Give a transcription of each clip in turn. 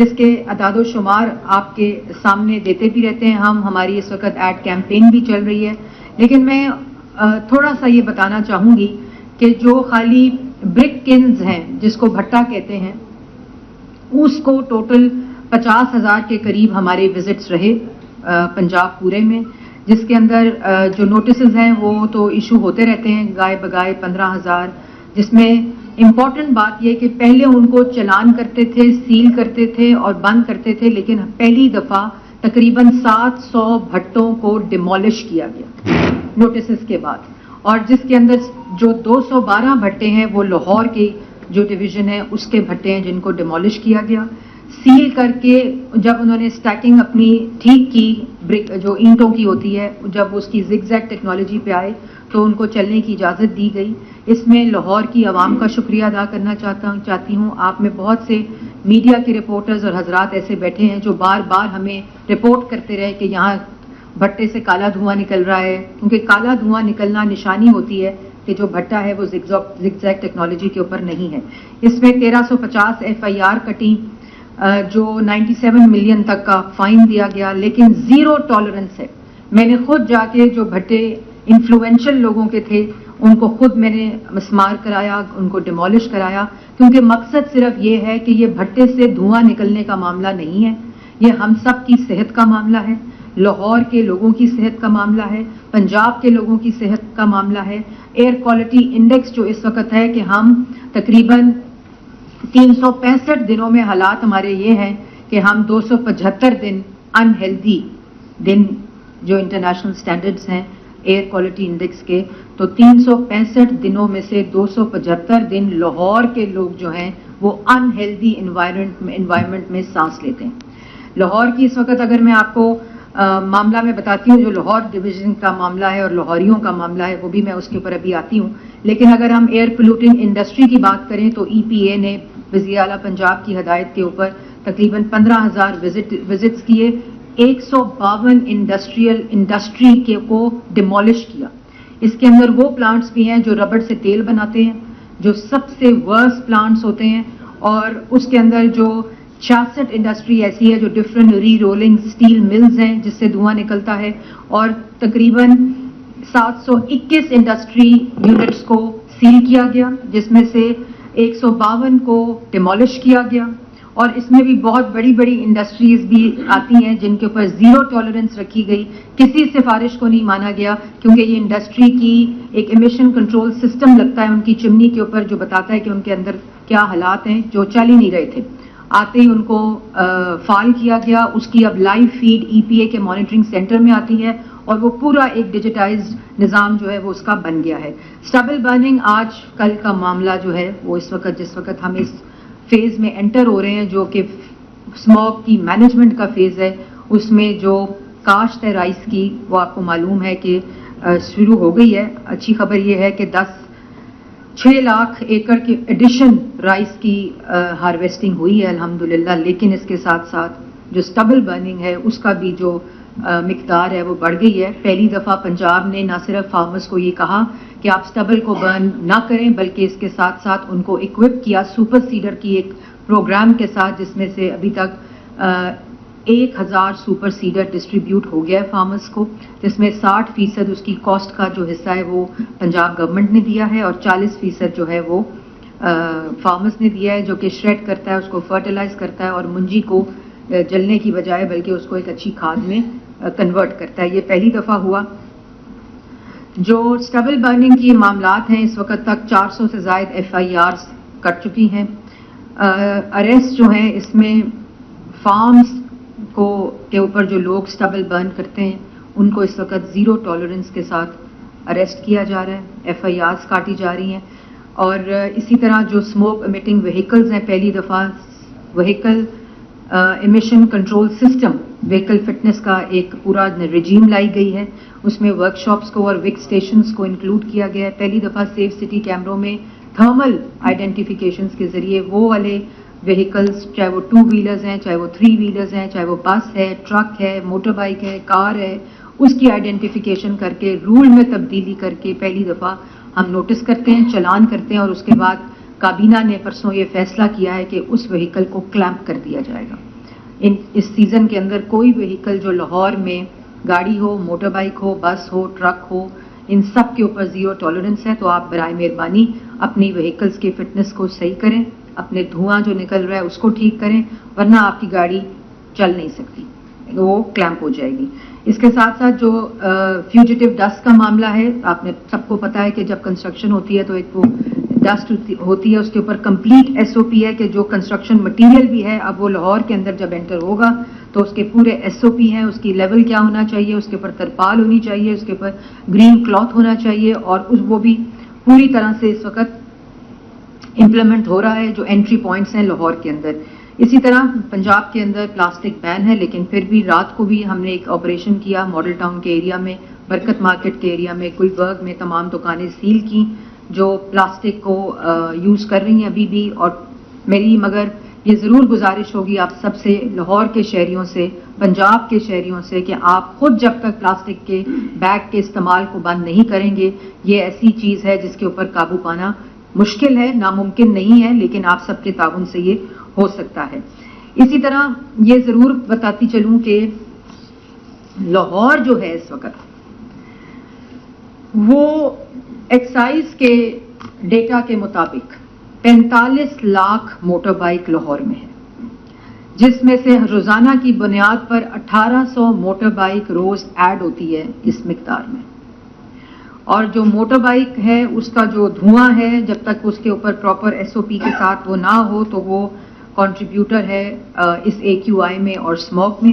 جس کے اعداد و شمار آپ کے سامنے دیتے بھی رہتے ہیں ہم. ہماری اس وقت ایڈ کیمپین بھی چل رہی ہے. لیکن میں تھوڑا سا یہ بتانا چاہوں گی کہ جو خالی برک کنز ہیں جس کو بھٹا کہتے ہیں, اس کو ٹوٹل 50,000 کے قریب ہمارے وزٹس رہے پنجاب پورے میں, جس کے اندر جو نوٹسز ہیں وہ تو ایشو ہوتے رہتے ہیں گائے بگائے 15,000, جس میں امپورٹنٹ بات یہ کہ پہلے ان کو چلان کرتے تھے, سیل کرتے تھے اور بند کرتے تھے, لیکن پہلی دفعہ تقریباً 700 بھٹوں کو ڈیمولش کیا گیا نوٹسز کے بعد, اور جس کے اندر جو 212 بھٹے ہیں وہ لاہور کے جو ڈویژن ہے اس کے بھٹے ہیں جن کو ڈیمولش کیا گیا. سیل کر کے جب انہوں نے سٹیکنگ اپنی ٹھیک کی, جو اینٹوں کی ہوتی ہے, جب اس کی زگ زیگ ٹیکنالوجی پہ آئے تو ان کو چلنے کی اجازت دی گئی. اس میں لاہور کی عوام کا شکریہ ادا کرنا چاہتی ہوں. آپ میں بہت سے میڈیا کے رپورٹرز اور حضرات ایسے بیٹھے ہیں جو بار بار ہمیں رپورٹ کرتے رہے کہ یہاں بھٹے سے کالا دھواں نکل رہا ہے, کیونکہ کالا دھواں نکلنا نشانی ہوتی ہے کہ جو بھٹا ہے وہ زگ زیگ ٹیکنالوجی کے اوپر نہیں ہے. اس میں 1350 FIR کٹی, جو 97 ملین تک کا فائن دیا گیا, لیکن زیرو ٹالرنس ہے. میں نے خود جا کے جو بھٹے انفلوئنشل لوگوں کے تھے ان کو خود میں نے مسمار کرایا, ان کو ڈیمولش کرایا, کیونکہ مقصد صرف یہ ہے کہ یہ بھٹے سے دھواں نکلنے کا معاملہ نہیں ہے, یہ ہم سب کی صحت کا معاملہ ہے, لاہور کے لوگوں کی صحت کا معاملہ ہے, پنجاب کے لوگوں کی صحت کا معاملہ ہے. ایئر کوالٹی انڈیکس جو اس وقت ہے کہ ہم تقریباً 365 دنوں میں حالات ہمارے یہ ہیں کہ ہم 275 دن انہیلدی دن جو انٹرنیشنل سٹینڈرڈز ہیں ایئر کوالٹی انڈیکس کے, تو 365 دنوں میں سے 275 دن لاہور کے لوگ جو ہیں وہ انہیلدی انوائرمنٹ میں سانس لیتے ہیں. لاہور کی اس وقت اگر میں آپ کو معاملہ میں بتاتی ہوں, جو لاہور ڈویژن کا معاملہ ہے اور لاہوریوں کا معاملہ ہے, وہ بھی میں اس کے اوپر ابھی آتی ہوں. لیکن اگر ہم ایئر پولوٹنگ انڈسٹری کی بات کریں تو EPA نے وزیر اعلیٰ پنجاب کی ہدایت کے اوپر تقریباً 15,000 وزٹس کیے, 152 انڈسٹری کے کو ڈیمولش کیا. اس کے اندر وہ پلانٹس بھی ہیں جو ربڑ سے تیل بناتے ہیں, جو سب سے ورس پلانٹس ہوتے ہیں, اور اس کے اندر جو 66 انڈسٹری ایسی ہے جو ڈفرینٹ ری رولنگ اسٹیل ملز ہیں جس سے دھواں نکلتا ہے, اور تقریباً 721 انڈسٹری یونٹس کو سیل کیا گیا, جس میں سے 152 کو ڈیمولش کیا گیا. اور اس میں بھی بہت بڑی بڑی انڈسٹریز بھی آتی ہیں جن کے اوپر زیرو ٹالرنس رکھی گئی, کسی سفارش کو نہیں مانا گیا, کیونکہ یہ انڈسٹری کی ایک ایمیشن کنٹرول سسٹم لگتا ہے ان کی چمنی کے اوپر جو بتاتا ہے کہ ان کے اندر کیا حالات ہیں, جو چل ہی نہیں رہے تھے. آتے ہی ان کو فال کیا گیا. اس کی اب لائیو فیڈ EPA کے مانیٹرنگ سینٹر میں آتی ہے, اور وہ پورا ایک ڈیجیٹائزڈ نظام جو ہے وہ اس کا بن گیا ہے. اسٹبل برننگ آج کل کا معاملہ جو ہے وہ اس وقت جس وقت ہم اس فیز میں انٹر ہو رہے ہیں جو کہ اسموگ کی مینجمنٹ کا فیز ہے, اس میں جو کاشت ہے رائس کی وہ آپ کو معلوم ہے کہ شروع ہو گئی ہے. اچھی خبر یہ ہے کہ 6 لاکھ ایکڑ کی ایڈیشن رائس کی ہارویسٹنگ ہوئی ہے الحمدللہ. لیکن اس کے ساتھ ساتھ جو اسٹبل برننگ ہے اس کا بھی جو مقدار ہے وہ بڑھ گئی ہے. پہلی دفعہ پنجاب نے نہ صرف فارمرز کو یہ کہا کہ آپ اسٹبل کو برن نہ کریں, بلکہ اس کے ساتھ ساتھ ان کو اکوپ کیا سپر سیڈر کی ایک پروگرام کے ساتھ, جس میں سے ابھی تک 1000 سپر سیڈر ڈسٹریبیوٹ ہو گیا ہے فارمرز کو, جس میں 60% اس کی کاسٹ کا جو حصہ ہے وہ پنجاب گورنمنٹ نے دیا ہے, اور 40% جو ہے وہ فارمرز نے دیا ہے, جو کہ شریڈ کرتا ہے, اس کو فرٹیلائز کرتا ہے, اور منجی کو جلنے کی بجائے بلکہ اس کو ایک اچھی کھاد میں کنورٹ کرتا ہے. یہ پہلی دفعہ ہوا. جو اسٹبل برننگ کی معاملات ہیں اس وقت تک 400 سے زائد FIRs کٹ چکی ہیں. اریسٹ جو ہیں اس میں فارمز کے اوپر جو لوگ اسٹبل برن کرتے ہیں ان کو اس وقت زیرو ٹالرنس کے ساتھ اریسٹ کیا جا رہا ہے, FIRs کاٹی جا رہی ہیں. اور اسی طرح جو اسموک امیٹنگ وہیکلز ہیں, پہلی دفعہ vehicle emission control system vehicle fitness کا ایک پورا رجیم لائی گئی ہے. اس میں ورک شاپس کو اور وک اسٹیشنز کو انکلوڈ کیا گیا ہے. پہلی دفعہ سیف سٹی کیمروں میں تھرمل آئیڈینٹیفیکیشنز کے ذریعے وہ والے وہیکلز, چاہے وہ 2 ویلرز ہیں, چاہے وہ 3 ویلرز ہیں, چاہے وہ بس ہے, ٹرک ہے, موٹر بائک ہے, کار ہے, اس کی آئیڈینٹیفیکیشن کر کے رول میں تبدیلی کر کے پہلی دفعہ ہم نوٹس کرتے ہیں, چلان کرتے ہیں, اور اس کے بعد کابینہ نے پرسوں یہ فیصلہ کیا ہے کہ اس وہیکل کو کلیمپ کر دیا جائے گا. اس سیزن کے اندر کوئی وہیکل جو لاہور میں گاڑی ہو، موٹر بائک ہو، بس ہو، ٹرک ہو، ان سب کے اوپر زیرو ٹالرنس ہے. تو آپ برائے مہربانی اپنی وہیکلس کی فٹنس کو صحیح کریں، اپنے دھواں جو نکل رہا ہے اس کو ٹھیک کریں، ورنہ آپ کی گاڑی چل نہیں سکتی، وہ کلیمپ ہو جائے گی. اس کے ساتھ ساتھ جو فیوجیٹو ڈسٹ کا معاملہ ہے، آپ نے سب کو پتا ہے کہ جب کنسٹرکشن ہوتی ہے تو ایک وہ ڈسٹ ہوتی ہے، اس کے اوپر کمپلیٹ ایس او پی ہے کہ جو کنسٹرکشن مٹیریل بھی ہے اب وہ لاہور کے اندر جب انٹر ہوگا تو اس کے پورے ایس او پی ہیں، اس کی لیول کیا ہونا چاہیے، اس کے اوپر ترپال ہونی چاہیے، اس کے اوپر گرین کلاتھ ہونا چاہیے، اور وہ بھی پوری طرح سے اس وقت امپلیمنٹ ہو رہا ہے جو انٹری پوائنٹس ہیں لاہور کے اندر. اسی طرح پنجاب کے اندر پلاسٹک بین ہے، لیکن پھر بھی رات کو بھی ہم نے ایک آپریشن کیا ماڈل ٹاؤن کے ایریا میں، برکت مارکیٹ کے ایریا میں، گلبرگ میں تمام دکانیں سیل کی جو پلاسٹک کو یوز کر رہی ہیں ابھی بھی. اور میری مگر یہ ضرور گزارش ہوگی آپ سب سے، لاہور کے شہریوں سے، پنجاب کے شہریوں سے، کہ آپ خود جب تک پلاسٹک کے بیگ کے استعمال کو بند نہیں کریں گے، یہ ایسی چیز ہے جس کے اوپر قابو پانا مشکل ہے، ناممکن نہیں ہے، لیکن آپ سب کے تعاون سے یہ ہو سکتا ہے. اسی طرح یہ ضرور بتاتی چلوں کہ لاہور جو ہے اس وقت وہ ایکسائز کے ڈیٹا کے مطابق 45 لاکھ موٹر بائک لاہور میں ہے، جس میں سے روزانہ کی بنیاد پر 1800 موٹر بائک روز ایڈ ہوتی ہے اس مقدار میں. اور جو موٹر بائک ہے اس کا جو دھواں ہے جب تک اس کے اوپر پراپر ایس او پی کے ساتھ وہ نہ ہو تو وہ کنٹریبیوٹر ہے اس اے کیو آئی میں اور اسموک میں.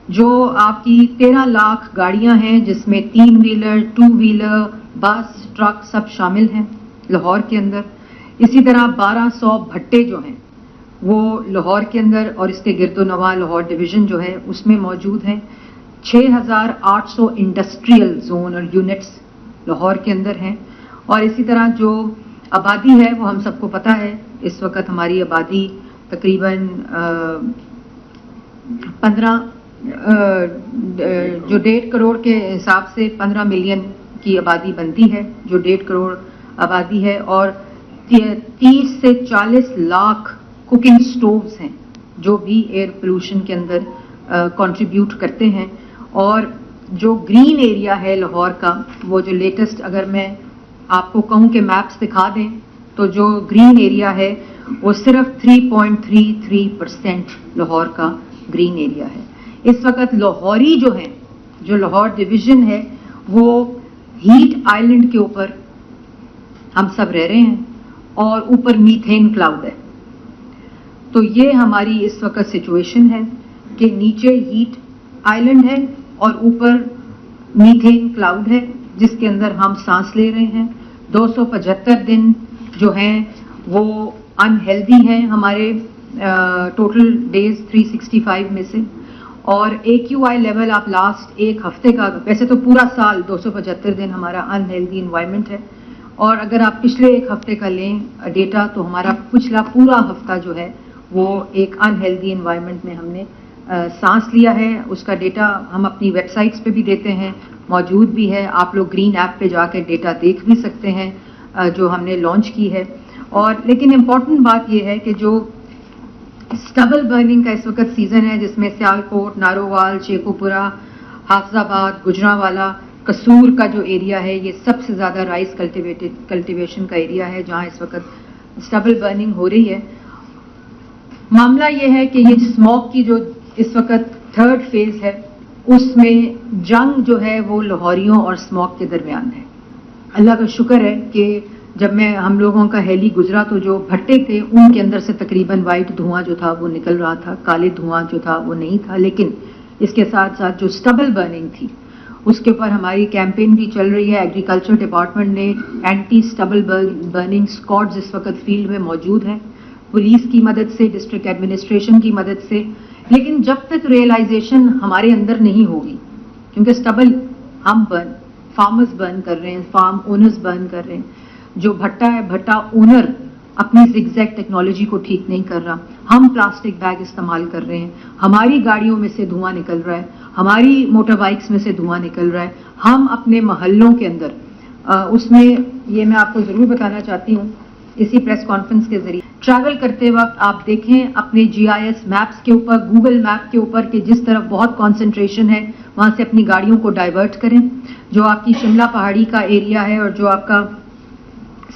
جو آپ کی 13 لاکھ گاڑیاں ہیں جس میں 3 ویلر، 2 ویلر، بس، ٹرک سب شامل ہیں لاہور کے اندر. اسی طرح 1200 بھٹے جو ہیں وہ لاہور کے اندر اور اس کے گرد و نواح لاہور ڈویژن جو ہے اس میں موجود ہیں. 6800 انڈسٹریل زون اور یونٹس لاہور کے اندر ہیں. اور اسی طرح جو آبادی ہے وہ ہم سب کو پتہ ہے، اس وقت ہماری آبادی تقریباً 1.5 کروڑ کے حساب سے 15 ملین کی آبادی بنتی ہے، جو 1.5 کروڑ آبادی ہے. اور 30 سے 40 لاکھ کوکنگ سٹووز ہیں جو بھی ایئر پولوشن کے اندر کنٹریبیوٹ کرتے ہیں. اور جو گرین ایریا ہے لاہور کا، وہ جو لیٹسٹ اگر میں آپ کو کہوں کہ میپس دکھا دیں تو جو گرین ایریا ہے وہ صرف 3.33% لاہور کا گرین ایریا ہے. اس وقت لاہوری جو ہیں، جو لاہور ڈویژن ہے، وہ ہیٹ آئلینڈ کے اوپر ہم سب رہ رہے ہیں اور اوپر میتھین کلاؤڈ ہے. تو یہ ہماری اس وقت سچویشن ہے کہ نیچے ہیٹ آئلینڈ ہے اور اوپر میتھین کلاؤڈ ہے جس کے اندر ہم سانس لے رہے ہیں. 275 دن جو ہیں وہ انہیلدی ہیں ہمارے ٹوٹل ڈیز 365 میں سے. اور اے کیو آئی لیول آپ لاسٹ ایک ہفتے کا، ویسے تو پورا سال 275 دن ہمارا انہیلدی انوائرمنٹ ہے، اور اگر آپ پچھلے ایک ہفتے کا لیں ڈیٹا تو ہمارا پچھلا پورا ہفتہ جو ہے وہ ایک انہیلدی انوائرمنٹ میں ہم نے سانس لیا ہے. اس کا ڈیٹا ہم اپنی ویب سائٹس پہ بھی دیتے ہیں، موجود بھی ہے. آپ لوگ گرین ایپ پہ جا کے ڈیٹا دیکھ بھی سکتے ہیں جو ہم نے لانچ کی ہے. اور لیکن امپورٹنٹ بات یہ ہے کہ جو اسٹبل برننگ کا اس وقت سیزن ہے جس میں سیالکوٹ، نارووال، شیخوپورہ، حافظ آباد، گجرانوالہ، قصور کا جو ایریا ہے یہ سب سے زیادہ رائس کلٹیویشن کا ایریا ہے جہاں اس وقت اسٹبل برننگ ہو رہی ہے. معاملہ یہ ہے کہ یہ اسموک کی جو اس وقت 3rd فیز ہے اس میں جنگ جو ہے وہ لاہوریوں اور اسموک کے درمیان ہے. اللہ کا شکر ہے کہ جب ہم لوگوں کا ہیلی گزرا تو جو بھٹے تھے ان کے اندر سے تقریباً وائٹ دھواں جو تھا وہ نکل رہا تھا، کالے دھواں جو تھا وہ نہیں تھا. لیکن اس کے ساتھ ساتھ جو اسٹبل برننگ تھی اس کے اوپر ہماری کیمپین بھی چل رہی ہے. ایگریکلچر ڈپارٹمنٹ نے اینٹی اسٹبل برننگ اسکواڈز اس وقت فیلڈ میں موجود ہیں، پولیس کی مدد سے، ڈسٹرکٹ ایڈمنسٹریشن کی مدد سے. لیکن جب تک ریئلائزیشن ہمارے اندر نہیں ہوگی، کیونکہ اسٹبل ہم فارمرز برن کر رہے ہیں، فارم اونرز برن کر رہے ہیں. جو بھٹا ہے، بھٹا اونر اپنی زگ زیگ ٹیکنالوجی کو ٹھیک نہیں کر رہا. ہم پلاسٹک بیگ استعمال کر رہے ہیں، ہماری گاڑیوں میں سے دھواں نکل رہا ہے، ہماری موٹر بائکس میں سے دھواں نکل رہا ہے. ہم اپنے محلوں کے اندر اس میں یہ میں آپ کو ضرور بتانا چاہتی ہوں اسی پریس کانفرنس کے ذریعے ٹریول کرتے وقت آپ دیکھیں اپنے GIS میپس کے اوپر، گوگل میپ کے اوپر کہ جس طرف بہت کنسنٹریشن ہے وہاں سے اپنی گاڑیوں کو ڈائیورٹ کریں. جو آپ کی شملہ پہاڑی کا ایریا ہے اور جو آپ کا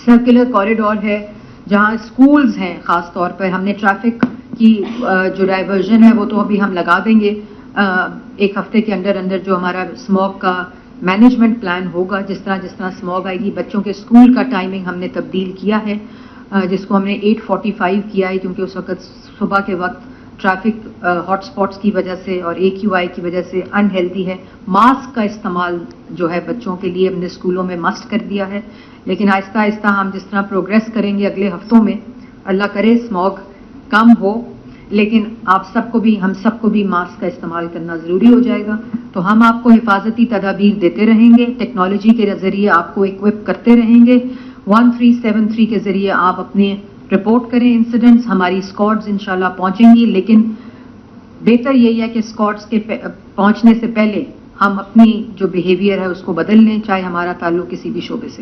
سرکولر کوریڈور ہے جہاں اسکولز ہیں، خاص طور پر ہم نے ٹریفک کی جو ڈائیورژن ہے وہ تو ابھی ہم لگا دیں گے ایک ہفتے کے اندر جو ہمارا اسموگ کا مینجمنٹ پلان ہوگا. جس طرح اسموگ آئے گی، بچوں کے اسکول کا ٹائمنگ ہم نے تبدیل کیا ہے جس کو ہم نے 8:45 کیا ہے کیونکہ اس وقت صبح کے وقت ٹریفک ہاٹ اسپاٹس کی وجہ سے اور AQI کی وجہ سے انہیلدی ہے. ماسک کا استعمال جو ہے بچوں کے لیے ہم نے اسکولوں میں مسٹ کر دیا ہے، لیکن آہستہ آہستہ ہم جس طرح پروگریس کریں گے اگلے ہفتوں میں، اللہ کرے اسموگ کم ہو، لیکن آپ سب کو بھی، ہم سب کو بھی ماسک کا استعمال کرنا ضروری ہو جائے گا. تو ہم آپ کو حفاظتی تدابیر دیتے رہیں گے، ٹیکنالوجی کے ذریعے آپ کو ایکوپ کرتے رہیں گے. 1373 کے ذریعے آپ اپنے رپورٹ کریں انسیڈنٹس، ہماری اسکواڈز انشاءاللہ پہنچیں گی، لیکن بہتر یہی ہے کہ اسکواڈز کے پہنچنے سے پہلے ہم اپنی جو بیہیویئر ہے اس کو بدل لیں، چاہے ہمارا تعلق کسی بھی شعبے سے.